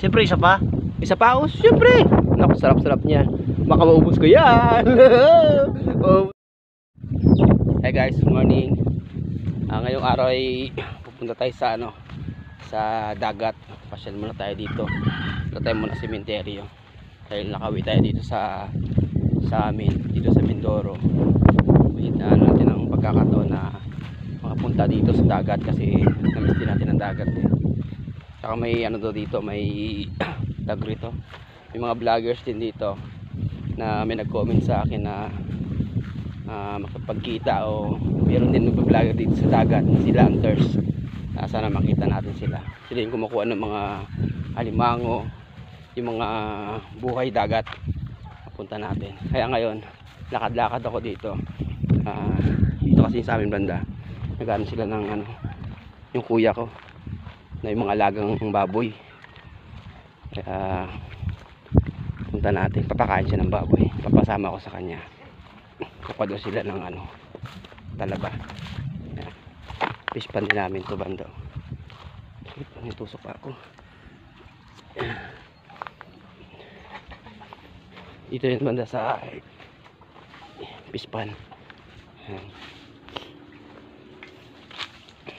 Siyempre, isa pa. Isa pa, oh, siyempre. Naku, sarap-sarap niya. Baka maubos ko yan. Oh. Hey guys, good morning. Ngayong araw ay pupunta tayo sa sa dagat. Pasyal muna tayo dito. Punta tayo muna sa sementeryo. Dahil nakawi tayo dito sa amin, dito sa Mindoro. Hinaan natin ang pagkakataon na makapunta dito sa dagat kasi namiss din natin ang dagat eh. Saka may dito, may tag rito. May mga vloggers din dito na may nag-comment sa akin na makapagkita o meron din nag-vlogger dito sa dagat na sila hunters. Sana makita natin sila. Sila yung kumukuha ng mga alimango, yung mga buhay dagat. Punta natin. Kaya ngayon, lakad-lakad ako dito. Dito kasi sa amin banda. Nagano sila ng yung kuya ko na yung mga alagang baboy. Kaya punta natin. Papakain siya ng baboy. Papasama ko sa kanya. Kapado sila ng talaba. Fish pan din namin to bando. Tusok ako. Ito yung banda sa fish pan.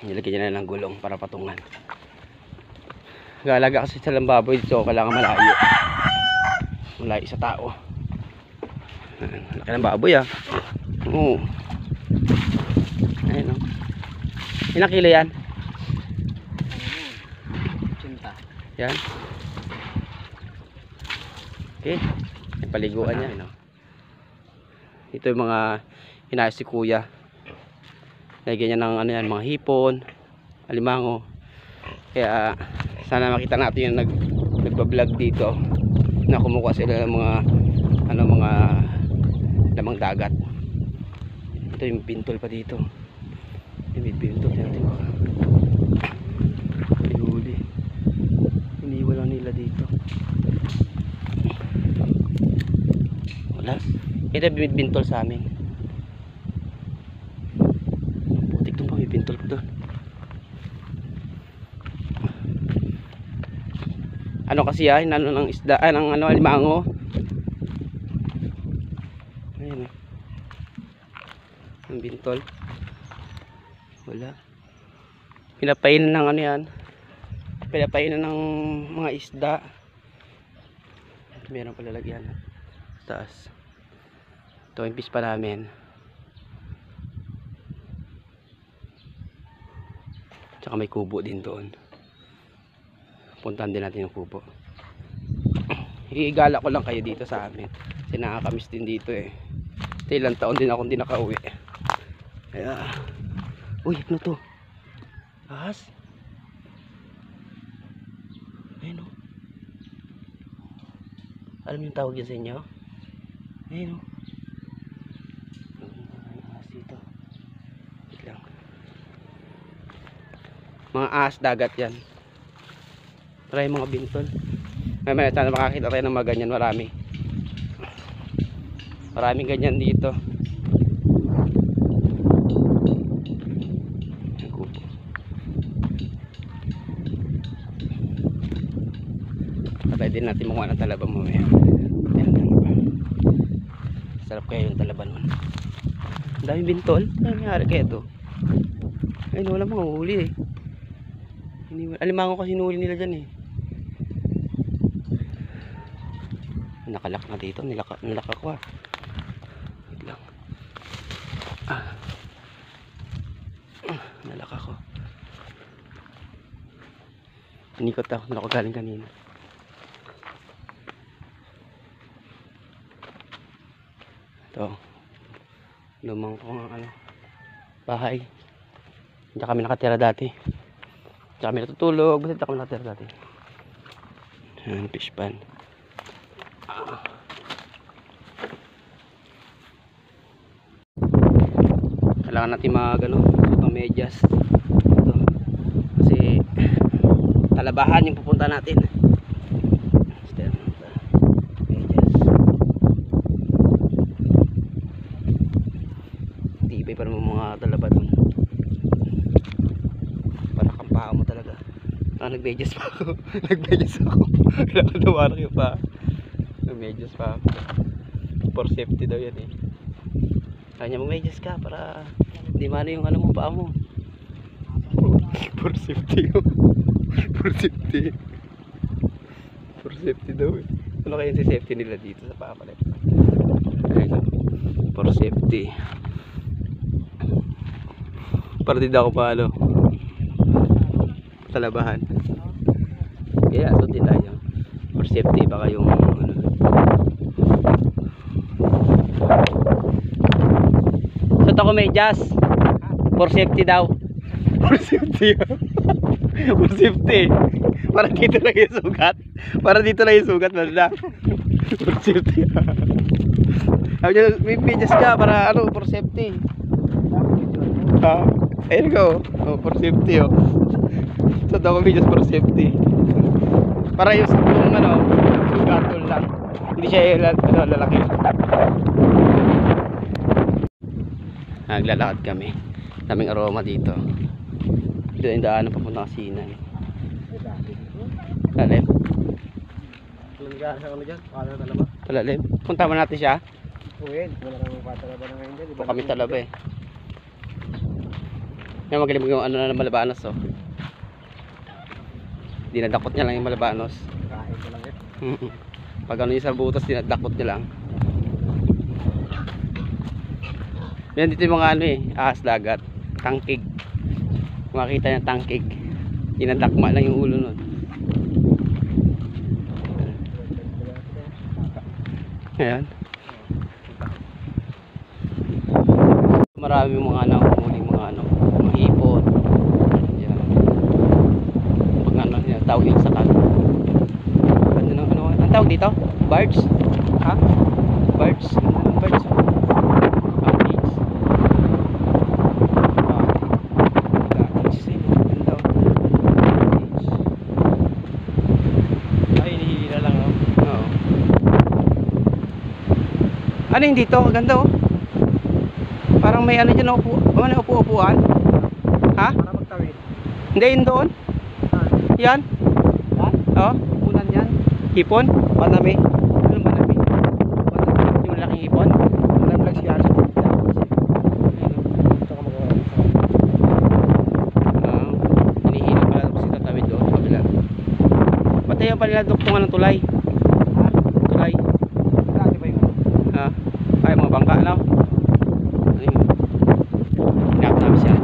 Nilagyan niya na ng gulong para patungan. Galaga kasi sa lambaboy dito, kailangan malayo. Malayo sa tao. Laki ng baboy ah. Oo. Ayun o. Ilang kilo yan? 80. Yan. Okay. Yung paliguan niya. No? Ito yung mga hinayos si kuya. Lagyan niya ng yan, mga hipon, alimango. Kaya sana makita natin yung nagbablog dito na kumukuha sila ng mga mga lamang dagat. Ito yung pintol pa dito. May pintol natin baka pinuli. Iniwan lang nila dito. Wala. Ito yung pintol sa amin. Putik doon pa, may pintol pa doon. Kasi ng isda, ng alimango. Ayun ang bintol. Wala. Pinapainan ng yan. Pinapainan ng mga isda. Meron pala lagyan sa taas. Ito yung fish pa namin. Tsaka may kubo din doon. Puntahan din natin yung kubo. Higala ko lang kayo dito sa amin. Kasi nakakamiss din dito eh. Ito ilang taon din akong di nakauwi. Kaya, uy, ano to? Ahas? Ayun o. Alam yung tawag yan sa inyo? Ayun o. Ahas dito. Wait lang. Mga ahas dagat yan. Try mga bintol. May sana makakita tayo ng mga ganyan. Maraming ganyan dito. Patay din natin makuha ng talaban mamaya. Sarap kaya yung talaban man. Ang daming bintol. Ano nangyari kaya ito? Ayun, wala mga huli eh. Alimango kasi hinuli nila dyan eh. Nakalak na dito. Nilaka ko ah. Wait lang. Nalaka ko. Inikot ako. Nalaka galing kanina. Ito. Lumang ko ng bahay. Diyan kami nakatira dati. Diyan kami natutulog. Basta kami nakatira dati. Ayan, fish pan. Kailangan natin mga medyas ito. Kasi talabahan yung pupunta natin. Medyas tibay pa naman mga talaba dun. Para kampao mo talaga. nagmedyas pa ako. Nagmedyas ako. Kailangan dumarang yung pa. Nagmedyas pa ako. For safety daw yan eh. Kanya magmedyas ka para hindi mano yung ano mo, paa mo. For safety yun. For safety. For safety daw eh. Ano kaya si safety nila dito sa paa pala? Ayun. For safety. Para di daw ako pa ano talabahan. Kaya sundin tayo for safety, baka yung ano. So to medyas for safety daw. For safety. For safety. Para dito lang yung sugat. Para dito lang yung sugat banda. For safety. May medyas ka para ano, for safety. Ha? Ayun ko. Oh, for safety oh. So daw kami just for safety. Para yung ano, sugatol lang. Hindi siya ano, lalaki. Naglalakad kami. Daming aroma dito. Dito yung daanan papunta Kasinan. Talalim. Talalim. Punta mo natin siya. Uwin, wala kang patalaba na ngayon dyan. Ito kami talaba eh. May magaling yung ano na malabanos oh. Dinadakot niya lang yung malabanos. Kain ko lang eh. Pag ano yung sa butas, dinadakot niya lang. Yan dito yung mga ano eh, ahas dagat, tangkig. Makita niya tangkig. Dinadakma lang yung ulo nun. Ayan. Marami mga ano, huling mga ano, mga hipon. Ayan. Pag ano, tawag yung sakat. Ano, ang tawag dito? Birds? Ha? Birds? Birds? Ano yung dito? Ganda oh. Parang may ano dyan, upo-upuan. Ha? Para magtawid. Hindi, yun doon. Yan. Yan? Oo. Punan yan. Hipon? Manami. Anong manami? Yung malaking hipon? Punan lang siya. Ito ka magawa. Hinihilip pala tapos itatawid doon sa kabila. Pati yung pala duktungan ng tulay. Ha? Tulay. Dati ba yun? Ha? Ay, mga bangka na. Ayun. Hinap namin siya.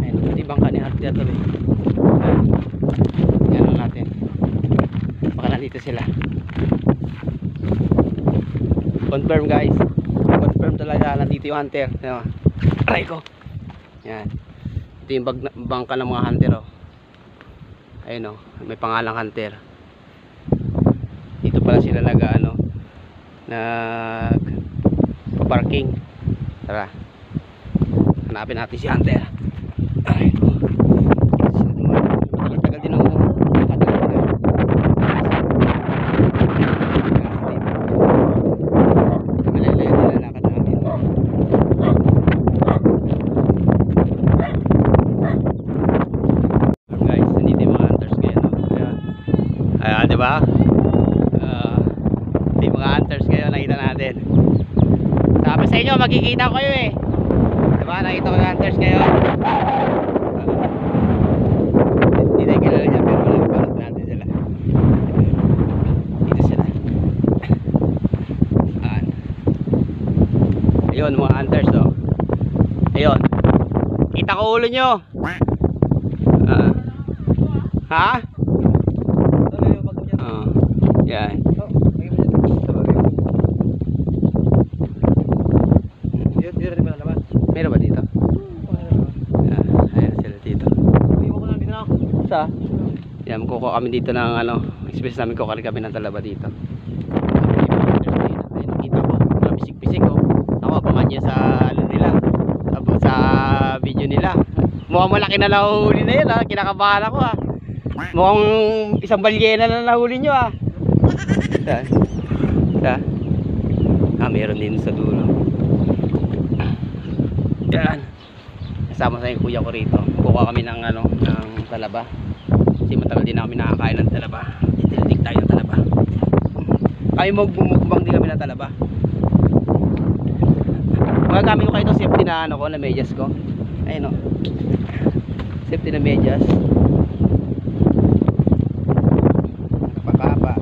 Ayun, pati bangka ni Arte ito eh. Yan lang natin. Baka nandito sila. Confirm guys. Confirm talaga nandito yung hunter. Aray ko. Yan. Ito yung bangka ng mga hunter oh. Ayun oh, may pangalang hunter. Dito pala sila nag-ano, nag-parking. Tara. Hanapin natin si hunter. Aray ko. Tagal din ang diba? Yung mga hunters kayo nakita natin. Sabi sa inyo magkikita ko kayo eh. Diba? Nakita ko yung hunters kayo. Hindi tayo kilala niya pero nagparot natin sila. Dito sila. Ayun mga hunters oh. Ayun. Kita ko ulo nyo. Ha? Yan. Meron ba dito? Ayan sila dito. Sa? Yan, magkukuha kami dito ng ano, space namin, kukuha kami ng talaba dito. Ayun, nakita ko, pisik-pisik oh. Ako, abangan nyo sa ano nila, sa video nila. Mukhang malaki na nahuli na yun ha, kinakabahan ako ha. Mukhang isang balyena na nahuli nyo ha. Meron din sa dulo. Yan. Kasama sa yung kuya ko rito. Kukuha kami ng ano, ng talaba. Kasi matagal din na kami nakakain ng talaba. Titik tayo ng talaba. Kami magbumukbang din kami ng talaba. Magagamit ko kayo ito safety na ano ko, na medyas ko. Ayun o. Safety na medyas. Napakaba.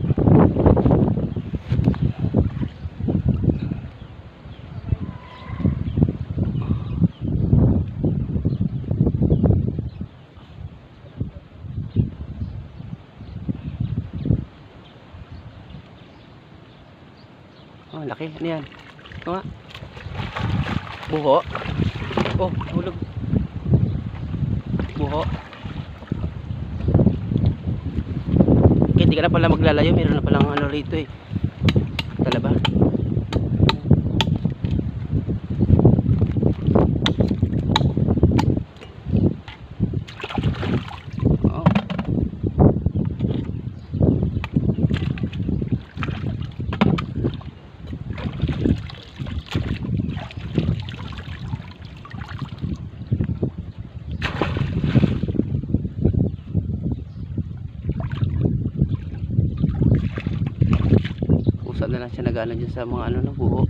Oh, laki. Ano yan? Ito nga. Buho. Oh, hulog. Buho. Okay, hindi ka na pala maglalayo. Meron na palang ano rito eh. Talaba. Oh. Pusa na lang siya nagana dyan sa mga ano na buho.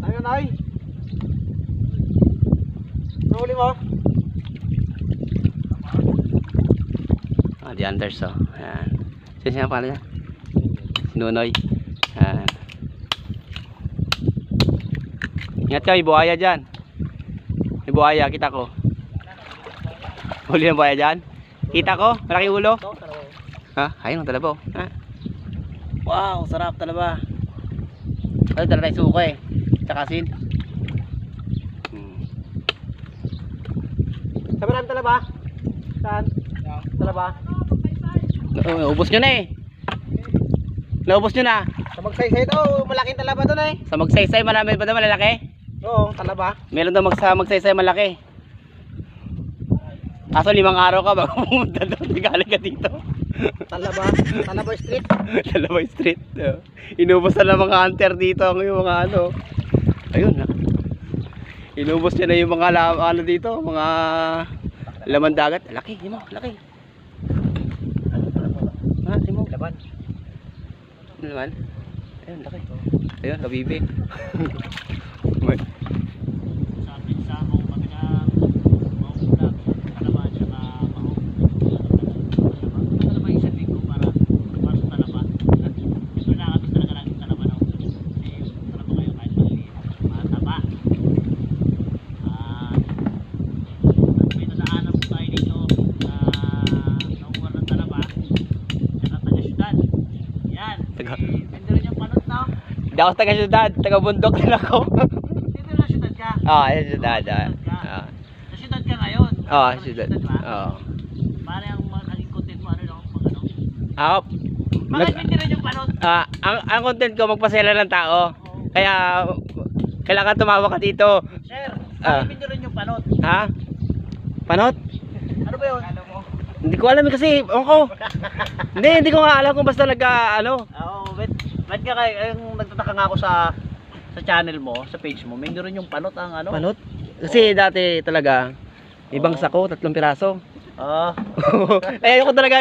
Ayun ay. Nahuli mo? Ah, the Anders oh. Ayan. Siya pala niya. Si Nunoy. Ayan. Ingat ka, may buhaya dyan. May buhaya, kita ko. Huli ng buhaya dyan. Kita ko, malaki ulo. Ha? Ayun ang talaba oh. Ha? Wow, sarap talaba. Ay, dala tayo suko eh. Tsaka asin. Sa marami talaba? Saan? Talaba? Ubos nyo na eh. Naubos nyo na. Sa magsaysay ito, malaking talaba doon eh. Sa magsaysay, marami ba na malalaki? Oo, talaba. Meron daw magsaysay malaki. Kaso 5 araw ka bago pumunta doon. Galing ka dito. Talaba. Talaba Street. Talaba Street. Inubos na ng mga hunter dito ang yung mga ano. Ayun na. Inubos niya na yung mga ano dito, mga laman dagat. Laki, di mo, laki. Ha, di mo. Laban. Ano naman? Ayun, laki. Ayun, kabibi. Sabi sa ako kami na mauna talaba siya na talaba yung sabi ko para sa talaba. Ito na kami talaga laging talaba na kasi yung talaba kayo kahit maliit mataba. May nadaanan po tayo dito na nakuha ng talaba tsaka taga-syudad. Yan. Hindi rin yung panot na. Hindi ako taga syudad, taga bundok din ako. Dito na syudad ka. Ayun syudad. Sa syudad ka ngayon. Ah, syudad. ba? Oo. Para yung naging content mo ano lang pag ano. Nag- Bakit hindi rin yung panot? ang content ko magpasela ng tao. Kaya kailangan tumawa ka dito. Sir, Ah. bakit hindi rin yung panot? Ha? Panot? Ano ba yun? Ano mo? Hindi ko alam kasi, ako. hindi ko nga alam kung basta ano. Oo, ba't ka kayo, yung nagtataka nga ako sa channel mo, sa page mo, may hindi rin yung panot ang ano? Panot? Kasi dati talaga, ibang sako, 3 piraso. Oo. Ayoko talaga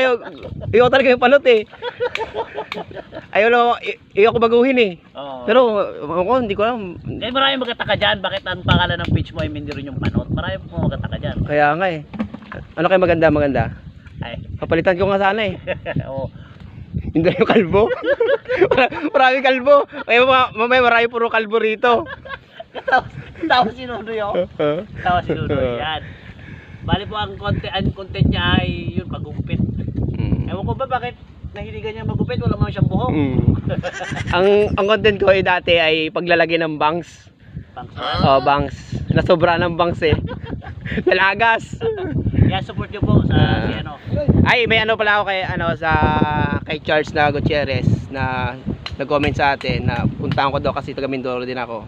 yung panot eh. Ayoko baguhin eh. Oo. Pero ako hindi ko alam. Kaya marami magtataka dyan, bakit ang pangalan ng page mo ay hindi rin yung panot? Marami po magtataka dyan. Kaya nga eh. Ano kayo maganda? Ay, Papalitan ko nga sana eh. oo. Hindi yung kalbo. Marami kalbo. Kaya mamaya marami puro kalbo rito. Tawa si Nunoy yun. Tawa si Nunoy, yan. Bali po ang content niya ay yun, magugupit. Ewan ko ba bakit nahiligan niya magupit, wala mo siyang buhok. ang content ko ay dati ay paglalagay ng bangs. Bangs. Nasobra ng bangs eh. Nalagas. Kaya support niyo po sa si ano. Ay, may ano pala ako kay Charles na Gutierrez na nag-comment sa atin na puntahan ko daw kasi taga Mindoro din ako.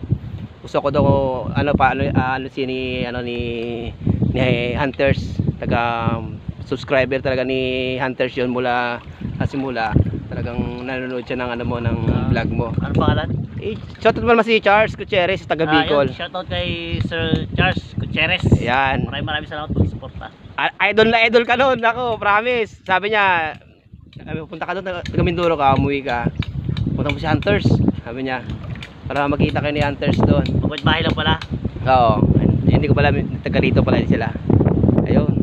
Gusto ko daw ni Hunters, taga subscriber talaga ni Hunters yun mula simula. Talagang nanonood siya ng ng vlog mo. Ano pangalan? Shoutout naman si Charles Gutierrez, taga Bicol. Shoutout kay Sir Charles Gutierrez. Cheres. Ayan. Maraming salamat po sa suporta. Idol na idol ka noon, ako, promise. Sabi niya, punta ka doon, taga Mindoro ka, umuwi ka. Punta mo si Hunters, sabi niya. Para makita kayo ni Hunters doon. Pagod bahay lang pala. Oo, hindi ko pala, taga rito pala sila. Ayun.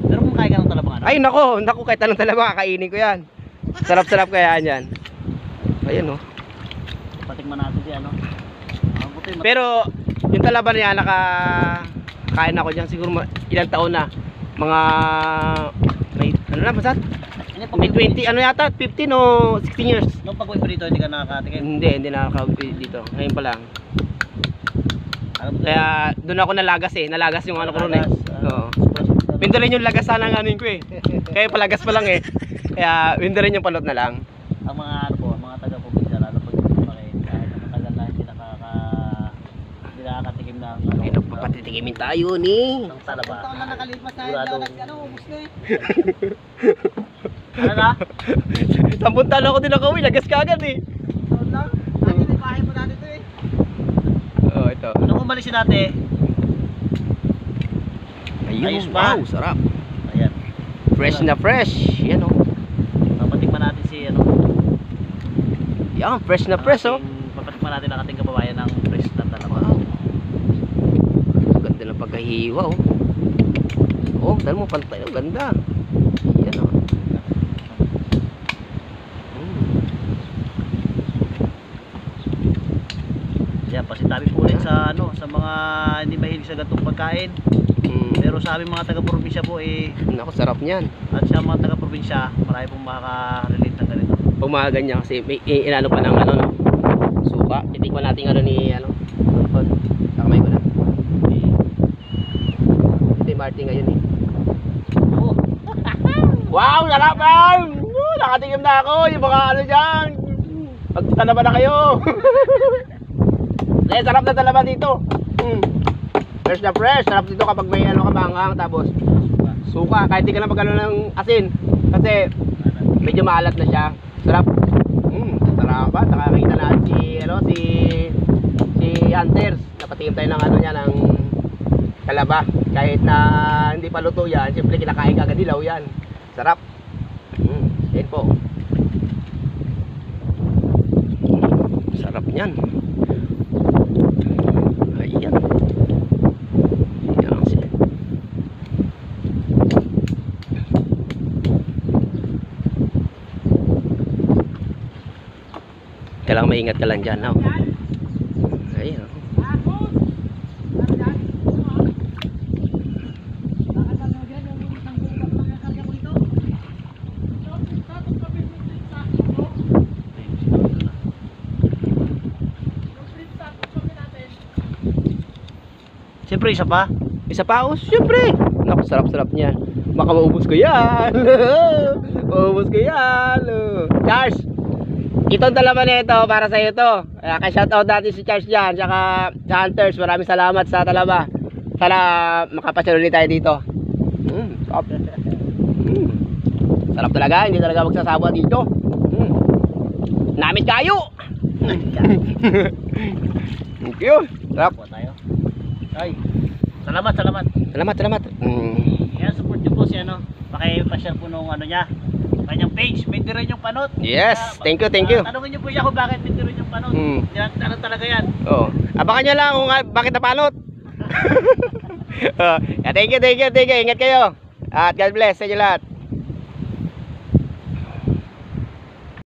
Pero kung kaya ka ng talabang ano? Ay nako, kahit anong talaba, kakainin ko yan. Sarap-sarap kaya yan. Ayun oh. Patikman natin si ano. Pero, yung talaba niya, kain ako dyan siguro ilang taon na. Mga, may, ano na, basta? May 20, ano yata, 15 o 16 years. Nung pag-uwi mo dito, hindi ka nakakatikim? Hindi nakaka-uwi dito. Ngayon pa lang. Kaya doon ako nalagas yung ano ko ron eh. Oo. Winter rin yung lagasan ng anin ko eh. Kaya palagas pa lang eh. Kaya winter rin yung palot na lang. Ang mga ano po, ang mga taga-probinsya, lalo pag kumakain, kahit na matagal na hindi nakakatikim na ano. Ay, papatitikimin tayo ni. Ang talaba. Taon na nakalipas na Sigurado. ano, ubus na eh. Ano na? 10 taon ako din nakauwi, lagas ka agad eh. Taon lang. Lagi na bahay mo natin to eh. Oo, ito. Nung umalis natin, ayos Ayun, pa. wow, sarap. ayan, Fresh na fresh. Yan oh. papatikman natin si ano. Yan, fresh na fresh oh. Papatikman natin ang ating kababayan ng fresh na talaba. Wow. Ganda ng pagkahiwa oh. Oh, dahil mo pantay oh, ganda. Yan oh. Yan, pasitabi po ulit sa ano, sa mga hindi mahilig sa gatong pagkain. Pero sa aming mga taga-probinsya po eh, Naku, sarap niyan. at sa mga taga-probinsya, marami pong makaka-relate ng ganito. Pag mga ganyan kasi may inano pa ng ano no. Suka. Titikman natin ano ni ano. Kamay ko na. Ito yung Martin ngayon eh. Oo. Wow, lalaban! Nakatikim na ako. Yung mga ano dyan. Magtanaban na kayo. Eh, sarap na talaban dito. Fresh na fresh. Sarap dito kapag may ano kamanghang. Tapos suka. Kahit di ka na magano ng asin. Kasi medyo maalat na siya. Sarap. Sarap ba? Nakakita na si Hunters. Napatikim tayo ng ano niya ng talaba. Kahit na hindi pa luto yan, siyempre kinakain ka agad dilaw yan. Sarap. Yan po. Sarap niyan. Ayan. Ayan siya. Kailangan maingat ka lang dyan. No? Ayan. Siyempre isa pa. Isa pa, oh, siyempre. Naku, sarap-sarap niyan. Baka maubos ko yan. Maubos ko yan. Charles, itong talaman na ito, para sa iyo to. Kaya shoutout natin si Charles dyan, tsaka sa Hunters. Maraming salamat sa talaba. Sana makapasyal ulit tayo dito. Sarap. Sarap talaga, hindi talaga magsasawa dito. Namit kayo. Thank you. Sarap. Kuha tayo. Ay, salamat. Salamat. Yan, support nyo po si ano. Paki-share po nung ano niya. Kanyang page, Mintiron yung Panot. Yes, thank you. Tanungin nyo po siya kung bakit Mintiron yung Panot. Ano talaga yan. Oo. Abangan nyo lang kung bakit napanot. Thank you. Ingat kayo. At God bless sa inyo lahat.